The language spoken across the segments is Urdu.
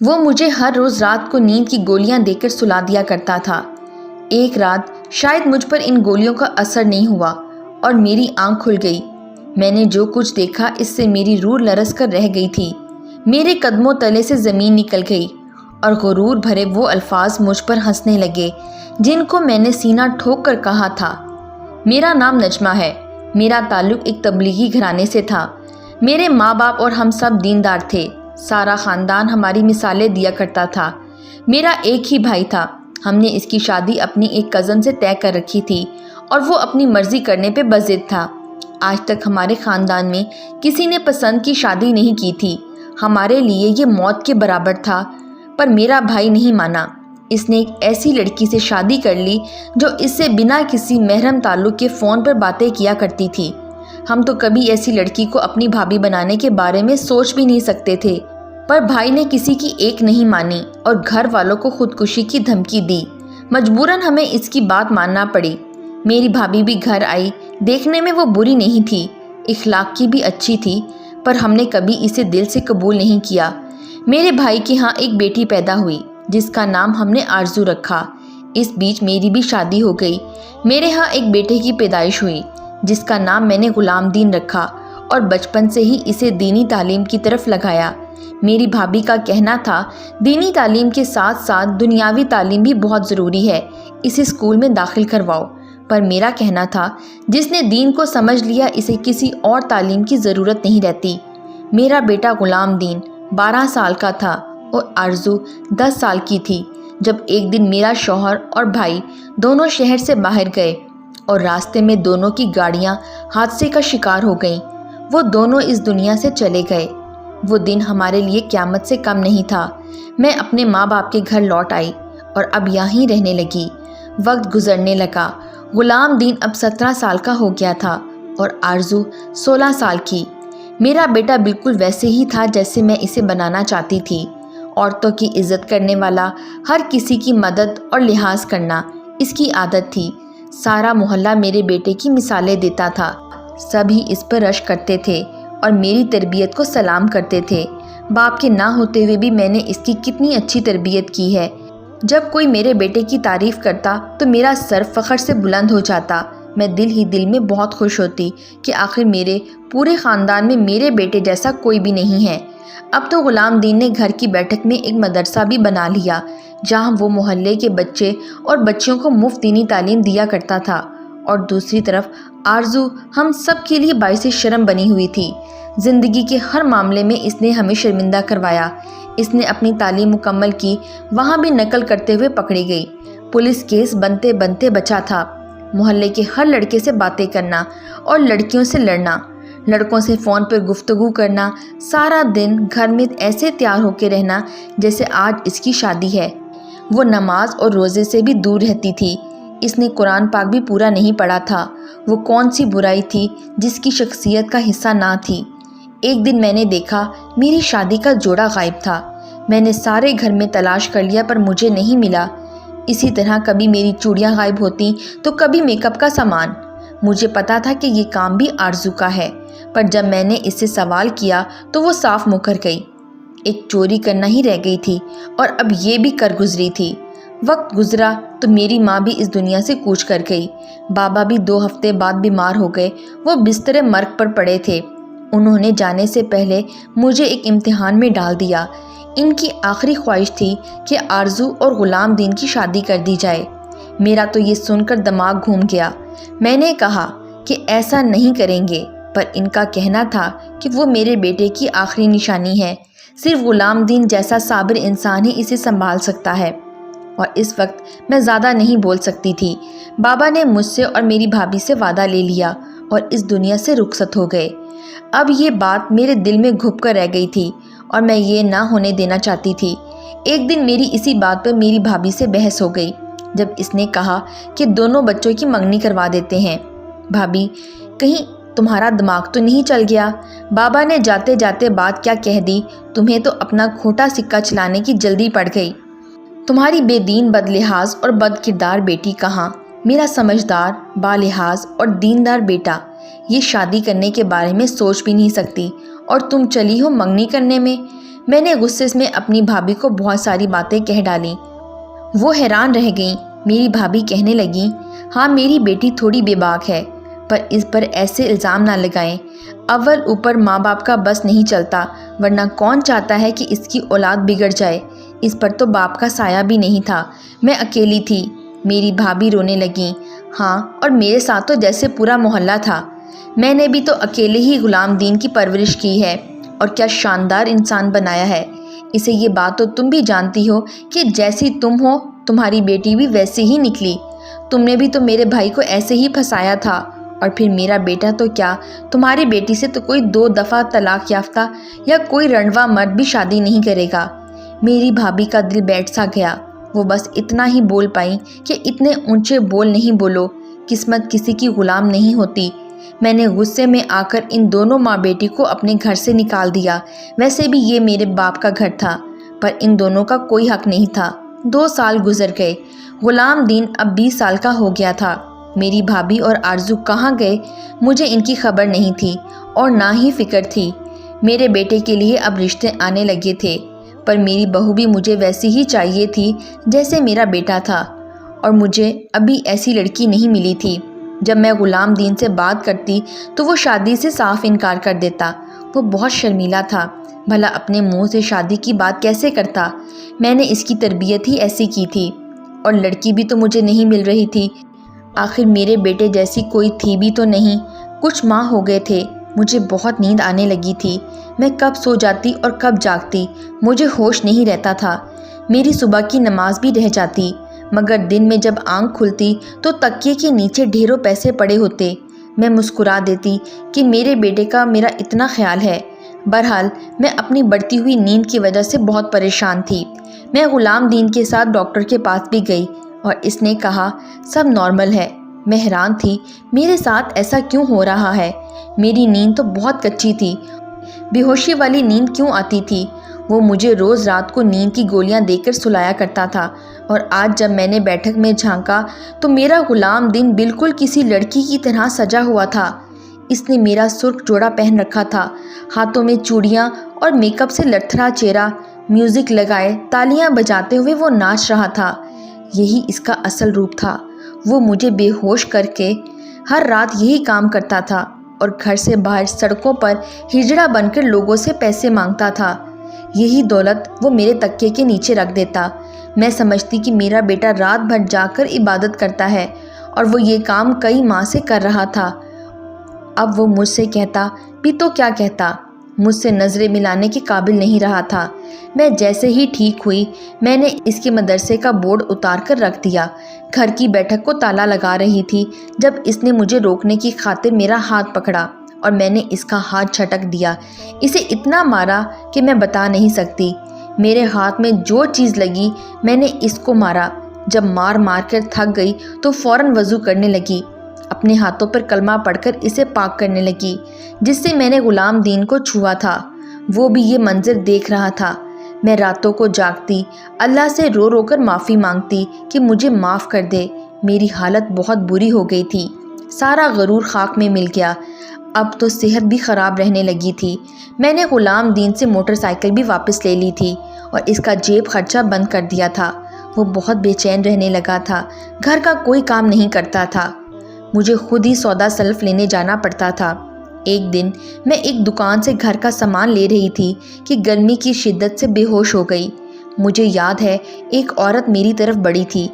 وہ مجھے ہر روز رات کو نیند کی گولیاں دے کر سلا دیا کرتا تھا۔ ایک رات شاید مجھ پر ان گولیوں کا اثر نہیں ہوا اور میری آنکھ کھل گئی۔ میں نے جو کچھ دیکھا اس سے میری روح لرز کر رہ گئی تھی۔ میرے قدموں تلے سے زمین نکل گئی اور غرور بھرے وہ الفاظ مجھ پر ہنسنے لگے جن کو میں نے سینہ ٹھوک کر کہا تھا۔ میرا نام نجمہ ہے۔ میرا تعلق ایک تبلیغی گھرانے سے تھا۔ میرے ماں باپ اور ہم سب دیندار تھے۔ سارا خاندان ہماری مثالیں دیا کرتا تھا۔ میرا ایک ہی بھائی تھا۔ ہم نے اس کی شادی اپنی ایک کزن سے طے کر رکھی تھی اور وہ اپنی مرضی کرنے پہ بضد تھا۔ آج تک ہمارے خاندان میں کسی نے پسند کی شادی نہیں کی تھی۔ ہمارے لیے یہ موت کے برابر تھا، پر میرا بھائی نہیں مانا۔ اس نے ایک ایسی لڑکی سے شادی کر لی جو اس سے بنا کسی محرم تعلق کے فون پر باتیں کیا کرتی تھی۔ ہم تو کبھی ایسی لڑکی کو اپنی بھابھی بنانے کے بارے میں سوچ بھی نہیں سکتے تھے، پر بھائی نے کسی کی ایک نہیں مانی اور گھر والوں کو خودکشی کی دھمکی دی۔ مجبوراً ہمیں اس کی بات ماننا پڑی۔ میری بھابھی بھی گھر آئی۔ دیکھنے میں وہ بری نہیں تھی، اخلاق کی بھی اچھی تھی، پر ہم نے کبھی اسے دل سے قبول نہیں کیا۔ میرے بھائی کے ہاں ایک بیٹی پیدا ہوئی جس کا نام ہم نے آرزو رکھا۔ اس بیچ میری بھی شادی ہو گئی۔ میرے ہاں ایک بیٹے کی پیدائش ہوئی جس کا نام میں نے غلام دین رکھا اور بچپن سے ہی اسے دینی تعلیم کی طرف لگایا۔ میری بھابھی کا کہنا تھا دینی تعلیم کے ساتھ ساتھ دنیاوی تعلیم بھی بہت ضروری ہے، اسے اسکول میں داخل کرواؤ۔ پر میرا کہنا تھا جس نے دین کو سمجھ لیا اسے کسی اور تعلیم کی ضرورت نہیں رہتی۔ میرا بیٹا غلام دین 12 سال کا تھا اور آرزو 10 سال کی تھی جب ایک دن میرا شوہر اور بھائی دونوں شہر سے باہر گئے اور راستے میں دونوں کی گاڑیاں حادثے کا شکار ہو گئیں۔ وہ دونوں اس دنیا سے چلے گئے۔ وہ دن ہمارے لیے قیامت سے کم نہیں تھا۔ میں اپنے ماں باپ کے گھر لوٹ آئی اور اب یہیں رہنے لگی۔ وقت گزرنے لگا۔ غلام دین اب 17 سال کا ہو گیا تھا اور آرزو 16 سال کی۔ میرا بیٹا بالکل ویسے ہی تھا جیسے میں اسے بنانا چاہتی تھی۔ عورتوں کی عزت کرنے والا، ہر کسی کی مدد اور لحاظ کرنا اس کی عادت تھی۔ سارا محلہ میرے بیٹے کی مثالیں دیتا تھا۔ سبھی اس پر رشک کرتے تھے اور میری تربیت کو سلام کرتے تھے۔ باپ کے نہ ہوتے ہوئے بھی میں نے اس کی کتنی اچھی تربیت کی ہے۔ جب کوئی میرے بیٹے کی تعریف کرتا تو میرا سر فخر سے بلند ہو جاتا۔ میں دل ہی دل میں بہت خوش ہوتی کہ آخر میرے پورے خاندان میں میرے بیٹے جیسا کوئی بھی نہیں ہے۔ اب تو غلام دین نے گھر کی بیٹھک میں ایک مدرسہ بھی بنا لیا جہاں وہ محلے کے بچے اور بچیوں کو مفت دینی تعلیم دیا کرتا تھا، اور دوسری طرف آرزو ہم سب کے لیے باعث شرم بنی ہوئی تھی۔ زندگی کے ہر معاملے میں اس نے ہمیں شرمندہ کروایا۔ اس نے اپنی تعلیم مکمل کی، وہاں بھی نقل کرتے ہوئے پکڑی گئی۔ پولیس کیس بنتے بنتے بچا تھا۔ محلے کے ہر لڑکے سے باتیں کرنا اور لڑکیوں سے لڑنا، لڑکوں سے فون پر گفتگو کرنا، سارا دن گھر میں ایسے تیار ہو کے رہنا جیسے آج اس کی شادی ہے۔ وہ نماز اور روزے سے بھی دور رہتی تھی۔ اس نے قرآن پاک بھی پورا نہیں پڑھا تھا۔ وہ کون سی برائی تھی جس کی شخصیت کا حصہ نہ تھی؟ ایک دن میں نے دیکھا میری شادی کا جوڑا غائب تھا۔ میں نے سارے گھر میں تلاش کر لیا پر مجھے نہیں ملا۔ اسی طرح کبھی میری چوڑیاں غائب ہوتی تو کبھی میک اپ کا سامان۔ مجھے پتا تھا کہ یہ کام بھی آرزو کا ہے، پر جب میں نے اس سے سوال کیا تو وہ صاف مکر گئی۔ ایک چوری کرنا ہی رہ گئی تھی اور اب یہ بھی کر گزری تھی۔ وقت گزرا تو میری ماں بھی اس دنیا سے کوچ کر گئی۔ بابا بھی 2 ہفتے بعد بیمار ہو گئے۔ وہ بستر مرگ پر پڑے تھے۔ انہوں نے جانے سے پہلے مجھے ایک امتحان میں ڈال دیا۔ ان کی آخری خواہش تھی کہ آرزو اور غلام دین کی شادی کر دی جائے۔ میرا تو یہ سن کر دماغ گھوم گیا۔ میں نے کہا کہ ایسا نہیں کریں گے، پر ان کا کہنا تھا کہ وہ میرے بیٹے کی آخری نشانی ہے۔ صرف غلام دین جیسا صابر انسان ہی اسے سنبھال سکتا ہے، اور اس وقت میں زیادہ نہیں بول سکتی تھی۔ بابا نے مجھ سے اور میری بھابھی سے وعدہ لے لیا اور اس دنیا سے رخصت ہو گئے۔ اب یہ بات میرے دل میں گھپ کر رہ گئی تھی اور میں یہ نہ ہونے دینا چاہتی تھی۔ ایک دن میری اسی بات پر میری بھابھی سے بحث ہو گئی جب اس نے کہا کہ دونوں بچوں کی منگنی کروا دیتے ہیں۔ بھابھی، کہیں تمہارا دماغ تو نہیں چل گیا؟ بابا نے جاتے جاتے بات کیا کہہ دی، تمہیں تو اپنا کھوٹا سکہ چلانے کی جلدی پڑ گئی۔ تمہاری بے دین، بد لحاظ اور بد کردار بیٹی کہاں؟ میرا سمجھدار، بالحاظ اور دیندار بیٹا یہ شادی کرنے کے بارے میں سوچ بھی نہیں سکتی، اور تم چلی ہو منگنی کرنے میں۔ میں نے غصے میں اپنی بھابھی کو بہت ساری باتیں کہہ ڈالیں۔ وہ حیران رہ گئیں۔ میری بھابھی کہنے لگیں، ہاں میری بیٹی تھوڑی بے باک ہے، پر اس پر ایسے الزام نہ لگائیں۔ اول اوپر ماں باپ کا بس نہیں چلتا، ورنہ کون چاہتا ہے کہ اس کی اولاد بگڑ جائے۔ اس پر تو باپ کا سایہ بھی نہیں تھا، میں اکیلی تھی۔ میری بھابھی رونے لگیں، ہاں اور میرے ساتھ تو جیسے پورا محلہ تھا۔ میں نے بھی تو اکیلے ہی غلام دین کی پرورش کی ہے، اور کیا شاندار انسان بنایا ہے اسے۔ یہ بات تو تم بھی جانتی ہو کہ جیسی تم ہو تمہاری بیٹی بھی ویسے ہی نکلی۔ تم نے بھی تو میرے بھائی کو ایسے ہی پھنسایا تھا، اور پھر میرا بیٹا تو کیا، تمہاری بیٹی سے تو کوئی 2 دفعہ طلاق یافتہ یا کوئی رنڈوا مرد بھی شادی نہیں کرے گا۔ میری بھابھی کا دل بیٹھ سا گیا۔ وہ بس اتنا ہی بول پائیں کہ اتنے اونچے بول نہیں بولو، قسمت کسی کی غلام نہیں ہوتی۔ میں نے غصے میں آ کر ان دونوں ماں بیٹی کو اپنے گھر سے نکال دیا۔ ویسے بھی یہ میرے باپ کا گھر تھا، پر ان دونوں کا کوئی حق نہیں تھا۔ 2 سال گزر گئے۔ غلام دین اب 20 سال کا ہو گیا تھا۔ میری بھابھی اور آرزو کہاں گئے مجھے ان کی خبر نہیں تھی، اور نہ ہی فکر تھی۔ میرے بیٹے کے لیے اب رشتے آنے لگے تھے، پر میری بہو بھی مجھے ویسی ہی چاہیے تھی جیسے میرا بیٹا تھا، اور مجھے ابھی ایسی لڑکی نہیں ملی تھی۔ جب میں غلام دین سے بات کرتی تو وہ شادی سے صاف انکار کر دیتا۔ وہ بہت شرمیلا تھا، بھلا اپنے منہ سے شادی کی بات کیسے کرتا۔ میں نے اس کی تربیت ہی ایسی کی تھی، اور لڑکی بھی تو مجھے نہیں مل رہی تھی۔ آخر میرے بیٹے جیسی کوئی تھی بھی تو نہیں۔ کچھ ماہ ہو گئے تھے، مجھے بہت نیند آنے لگی تھی۔ میں کب سو جاتی اور کب جاگتی مجھے ہوش نہیں رہتا تھا۔ میری صبح کی نماز بھی رہ جاتی، مگر دن میں جب آنکھ کھلتی تو تکیے کے نیچے ڈھیروں پیسے پڑے ہوتے۔ میں مسکرا دیتی کہ میرے بیٹے کا میرا اتنا خیال ہے۔ بہرحال میں اپنی بڑھتی ہوئی نیند کی وجہ سے بہت پریشان تھی۔ میں غلام دین کے ساتھ ڈاکٹر کے پاس بھی گئی، اور اس نے کہا سب نارمل ہے۔ میں حیران تھی میرے ساتھ ایسا کیوں ہو رہا ہے۔ میری نیند تو بہت کچی تھی، بے ہوشی والی نیند کیوں آتی تھی۔ وہ مجھے روز رات کو نیند کی گولیاں دے کر سلایا کرتا تھا، اور آج جب میں نے بیٹھک میں جھانکا تو میرا غلام دین بالکل کسی لڑکی کی طرح سجا ہوا تھا۔ اس نے میرا سرخ جوڑا پہن رکھا تھا، ہاتھوں میں چوڑیاں اور میک اپ سے لٹھرا چہرہ، میوزک لگائے تالیاں بجاتے ہوئے وہ ناچ رہا تھا۔ یہی اس کا اصل روپ تھا۔ وہ مجھے بے ہوش کر کے ہر رات یہی کام کرتا تھا، اور گھر سے باہر سڑکوں پر ہجڑا بن کر لوگوں سے پیسے مانگتا تھا۔ یہی دولت وہ میرے تکیے کے نیچے رکھ دیتا۔ میں سمجھتی کہ میرا بیٹا رات بھر جا کر عبادت کرتا ہے، اور وہ یہ کام کئی ماہ سے کر رہا تھا۔ اب وہ مجھ سے کہتا بھی تو کیا کہتا، مجھ سے نظریں ملانے کے قابل نہیں رہا تھا۔ میں جیسے ہی ٹھیک ہوئی میں نے اس کے مدرسے کا بورڈ اتار کر رکھ دیا۔ گھر کی بیٹھک کو تالا لگا رہی تھی جب اس نے مجھے روکنے کی خاطر میرا ہاتھ پکڑا، اور میں نے اس کا ہاتھ جھٹک دیا۔ اسے اتنا مارا کہ میں بتا نہیں سکتی۔ میرے ہاتھ میں جو چیز لگی میں نے اس کو مارا۔ جب مار مار کر تھک گئی تو فوراً وضو کرنے لگی، اپنے ہاتھوں پر کلمہ پڑھ کر اسے پاک کرنے لگی، جس سے میں نے غلام دین کو چھوا تھا۔ وہ بھی یہ منظر دیکھ رہا تھا۔ میں راتوں کو جاگتی، اللہ سے رو رو کر معافی مانگتی کہ مجھے معاف کر دے۔ میری حالت بہت بری ہو گئی تھی، سارا غرور خاک میں مل گیا۔ اب تو صحت بھی خراب رہنے لگی تھی۔ میں نے غلام دین سے موٹر سائیکل بھی واپس لے لی تھی، اور اس کا جیب خرچہ بند کر دیا تھا۔ وہ بہت بے چین رہنے لگا تھا، گھر کا کوئی کام نہیں کرتا تھا۔ مجھے خود ہی سودا سلف لینے جانا پڑتا تھا۔ ایک دن میں ایک دکان سے گھر کا سامان لے رہی تھی کہ گرمی کی شدت سے بے ہوش ہو گئی۔ مجھے یاد ہے ایک عورت میری طرف بڑھی تھی۔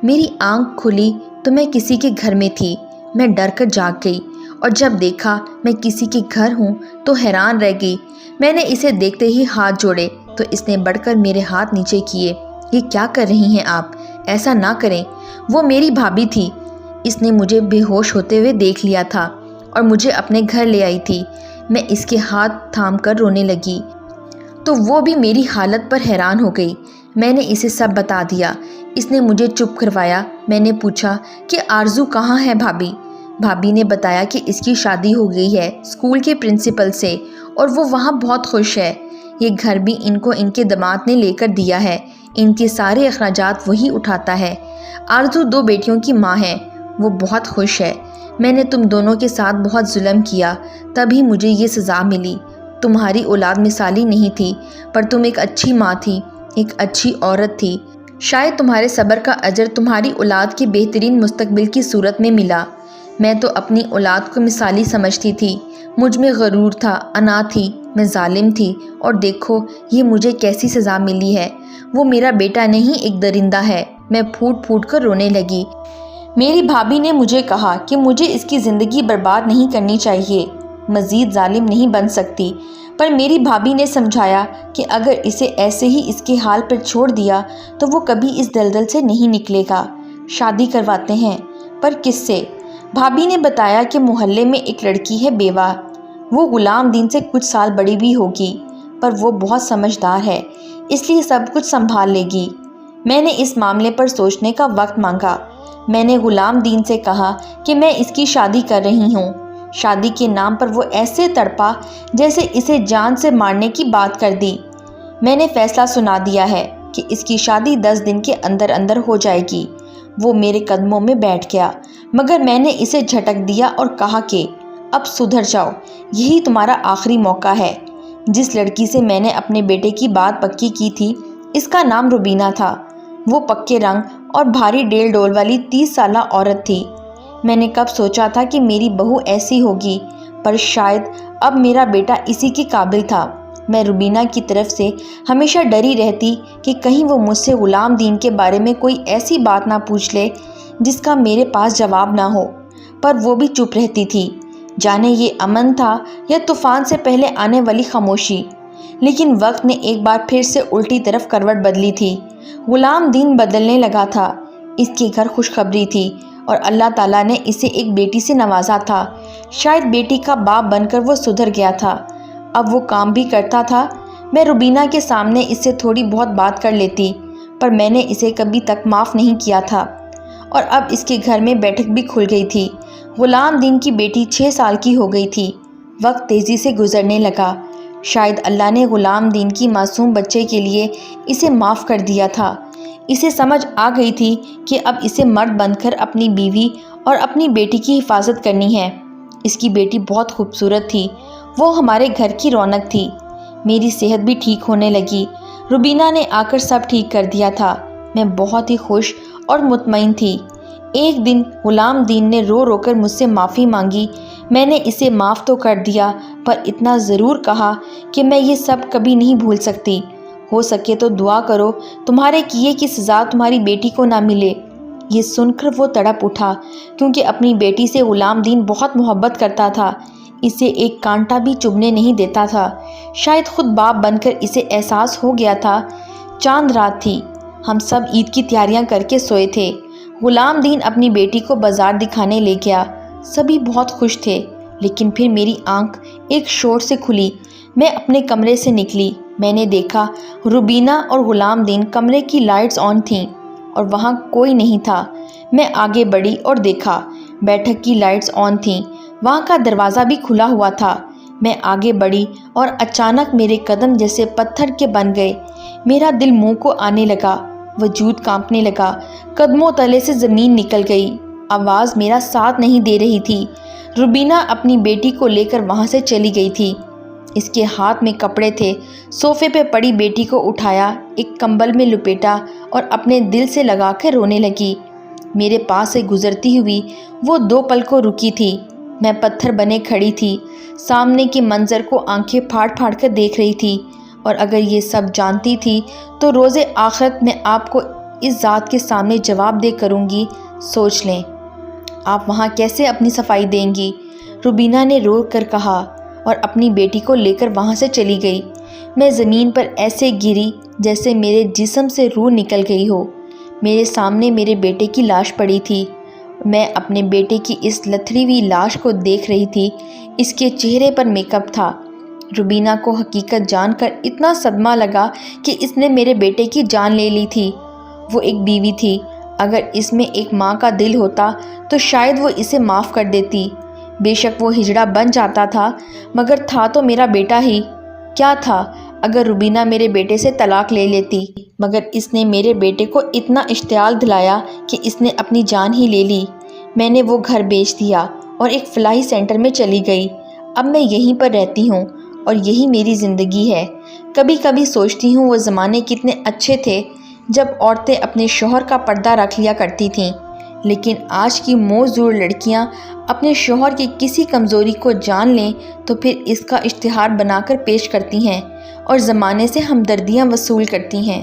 میری آنکھ کھلی تو میں کسی کے گھر میں تھی۔ میں ڈر کر جاگ گئی، اور جب دیکھا میں کسی کے گھر ہوں تو حیران رہ گئی۔ میں نے اسے دیکھتے ہی ہاتھ جوڑے تو اس نے بڑھ کر میرے ہاتھ نیچے کیے۔ یہ کیا کر رہی ہیں آپ؟ ایسا نہ کریں۔ وہ میری بھابھی تھی۔ اس نے مجھے بے ہوش ہوتے ہوئے دیکھ لیا تھا اور مجھے اپنے گھر لے آئی تھی۔ میں اس کے ہاتھ تھام کر رونے لگی تو وہ بھی میری حالت پر حیران ہو گئی۔ میں نے اسے سب بتا دیا۔ اس نے مجھے چپ کروایا۔ میں نے پوچھا کہ آرزو کہاں ہے بھابھی؟ بھابھی نے بتایا کہ اس کی شادی ہو گئی ہے اسکول کے پرنسپل سے، اور وہ وہاں بہت خوش ہے۔ یہ گھر بھی ان کو ان کے داماد نے لے کر دیا ہے۔ ان کے سارے اخراجات وہی اٹھاتا ہے۔ آرزو 2 بیٹیوں کی ماں ہے، وہ بہت خوش ہے۔ میں نے تم دونوں کے ساتھ بہت ظلم کیا، تبھی مجھے یہ سزا ملی۔ تمہاری اولاد مثالی نہیں تھی، پر تم ایک اچھی ماں تھی، ایک اچھی عورت تھی۔ شاید تمہارے صبر کا اجر تمہاری اولاد کے بہترین مستقبل کی صورت میں ملا۔ میں تو اپنی اولاد کو مثالی سمجھتی تھی، مجھ میں غرور تھا، انا تھی، میں ظالم تھی، اور دیکھو یہ مجھے کیسی سزا ملی ہے۔ وہ میرا بیٹا نہیں، ایک درندہ ہے۔ میں پھوٹ پھوٹ کر رونے لگی۔ میری بھابھی نے مجھے کہا کہ مجھے اس کی زندگی برباد نہیں کرنی چاہیے، مزید ظالم نہیں بن سکتی، پر میری بھابھی نے سمجھایا کہ اگر اسے ایسے ہی اس کے حال پر چھوڑ دیا تو وہ کبھی اس دلدل سے نہیں نکلے گا۔ شادی کرواتے ہیں، پر کس سے؟ بھابھی نے بتایا کہ محلے میں ایک لڑکی ہے بیوہ، وہ غلام دین سے کچھ سال بڑی بھی ہوگی، پر وہ بہت سمجھدار ہے، اس لیے سب کچھ سنبھال لے گی۔ میں نے اس معاملے پر سوچنے کا وقت مانگا۔ میں نے غلام دین سے کہا کہ میں اس کی شادی کر رہی ہوں۔ شادی کے نام پر وہ ایسے تڑپا جیسے اسے جان سے مارنے کی بات کر دی۔ میں نے فیصلہ سنا دیا ہے کہ اس کی شادی 10 دن کے اندر اندر ہو جائے گی۔ وہ میرے قدموں میں بیٹھ گیا، مگر میں نے اسے جھٹک دیا اور کہا کہ اب سدھر جاؤ، یہی تمہارا آخری موقع ہے۔ جس لڑکی سے میں نے اپنے بیٹے کی بات پکی کی تھی، اس کا نام روبینہ تھا۔ وہ پکے رنگ اور بھاری ڈیل ڈول والی 30 سالہ عورت تھی۔ میں نے کب سوچا تھا کہ میری بہو ایسی ہوگی، پر شاید اب میرا بیٹا اسی کے قابل تھا۔ میں روبینہ کی طرف سے ہمیشہ ڈری رہتی کہ کہیں وہ مجھ سے غلام دین کے بارے میں کوئی ایسی بات نہ پوچھ لے جس کا میرے پاس جواب نہ ہو، پر وہ بھی چپ رہتی تھی، جانے یہ امن تھا یا طوفان سے پہلے آنے والی خاموشی۔ لیکن وقت نے ایک بار پھر سے الٹی طرف کروٹ بدلی تھی۔ غلام دین بدلنے لگا تھا، اس کے گھر خوشخبری تھی اور اللہ تعالیٰ نے اسے ایک بیٹی سے نوازا تھا۔ شاید بیٹی کا باپ بن کر وہ سدھر گیا تھا، اب وہ کام بھی کرتا تھا۔ میں روبینہ کے سامنے اس سے تھوڑی بہت بات کر لیتی، پر میں نے اسے کبھی تک معاف نہیں کیا تھا، اور اب اس کے گھر میں بیٹھک بھی کھل گئی تھی۔ غلام دین کی بیٹی 6 سال کی ہو گئی تھی۔ وقت تیزی سے گزرنے لگا۔ شاید اللہ نے غلام دین کی معصوم بچے کے لیے اسے معاف کر دیا تھا۔ اسے سمجھ آ گئی تھی کہ اب اسے مرد بن کر اپنی بیوی اور اپنی بیٹی کی حفاظت کرنی ہے۔ اس کی بیٹی بہت خوبصورت تھی، وہ ہمارے گھر کی رونق تھی۔ میری صحت بھی ٹھیک ہونے لگی۔ روبینہ نے آ کر سب ٹھیک کر دیا تھا۔ میں بہت ہی خوش اور مطمئن تھی۔ ایک دن غلام دین نے رو رو کر مجھ سے معافی مانگی۔ میں نے اسے معاف تو کر دیا، پر اتنا ضرور کہا کہ میں یہ سب کبھی نہیں بھول سکتی۔ ہو سکے تو دعا کرو تمہارے کیے کی سزا تمہاری بیٹی کو نہ ملے۔ یہ سن کر وہ تڑپ اٹھا، کیونکہ اپنی بیٹی سے غلام دین بہت محبت کرتا تھا، اسے ایک کانٹا بھی چبھنے نہیں دیتا تھا۔ شاید خود باپ بن کر اسے احساس ہو گیا تھا۔ چاند رات تھی، ہم سب عید کی تیاریاں کر کے سوئے تھے۔ غلام دین اپنی بیٹی کو بازار دکھانے لے گیا۔ سبھی بہت خوش تھے، لیکن پھر میری آنکھ ایک شور سے کھلی۔ میں اپنے کمرے سے نکلی۔ میں نے دیکھا روبینہ اور غلام دین کمرے کی لائٹس آن تھیں اور وہاں کوئی نہیں تھا۔ میں آگے بڑھی اور دیکھا بیٹھک کی لائٹس آن تھیں، وہاں کا دروازہ بھی کھلا ہوا تھا۔ میں آگے بڑھی اور اچانک میرے قدم جیسے پتھر کے بن گئے۔ میرا دل منہ کو آنے لگا، وجود کانپنے لگا، قدموں تلے سے زمین نکل گئی۔ آواز میرا ساتھ نہیں دے رہی تھی۔ روبینہ اپنی بیٹی کو لے کر وہاں سے چلی گئی تھی۔ اس کے ہاتھ میں کپڑے تھے۔ صوفے پہ پڑی بیٹی کو اٹھایا، ایک کمبل میں لپیٹا اور اپنے دل سے لگا کے رونے لگی۔ میرے پاس سے گزرتی ہوئی وہ 2 پل کو رکی تھی۔ میں پتھر بنے کھڑی تھی، سامنے کے منظر کو آنکھیں پھاڑ پھاڑ کر دیکھ رہی تھی، اور اگر یہ سب جانتی تھی تو روز آخرت میں آپ کو اس ذات کے سامنے جواب دے کروں گی۔ سوچ لیں، آپ وہاں کیسے اپنی صفائی دیں گی؟ روبینہ نے رو کر کہا اور اپنی بیٹی کو لے کر وہاں سے چلی گئی۔ میں زمین پر ایسے گری جیسے میرے جسم سے روح نکل گئی ہو۔ میرے سامنے میرے بیٹے کی لاش پڑی تھی۔ میں اپنے بیٹے کی اس لتھڑی ہوئی لاش کو دیکھ رہی تھی۔ اس کے چہرے پر میک اپ تھا۔ روبینہ کو حقیقت جان کر اتنا صدمہ لگا کہ اس نے میرے بیٹے کی جان لے لی تھی۔ وہ ایک بیوی تھی، اگر اس میں ایک ماں کا دل ہوتا تو شاید وہ اسے معاف کر دیتی۔ بے شک وہ ہجڑا بن جاتا تھا، مگر تھا تو میرا بیٹا ہی۔ کیا تھا اگر روبینہ میرے بیٹے سے طلاق لے لیتی، مگر اس نے میرے بیٹے کو اتنا اشتعال دلایا کہ اس نے اپنی جان ہی لے لی۔ میں نے وہ گھر بیچ دیا اور ایک فلاحی سینٹر میں چلی گئی۔ اب میں یہیں پر رہتی ہوں اور یہی میری زندگی ہے۔ کبھی کبھی سوچتی ہوں وہ زمانے کتنے اچھے تھے جب عورتیں اپنے شوہر کا پردہ رکھ لیا کرتی تھیں، لیکن آج کی موزور لڑکیاں اپنے شوہر کی کسی کمزوری کو جان لیں تو پھر اس کا اشتہار بنا کر پیش کرتی ہیں اور زمانے سے ہمدردیاں وصول کرتی ہیں۔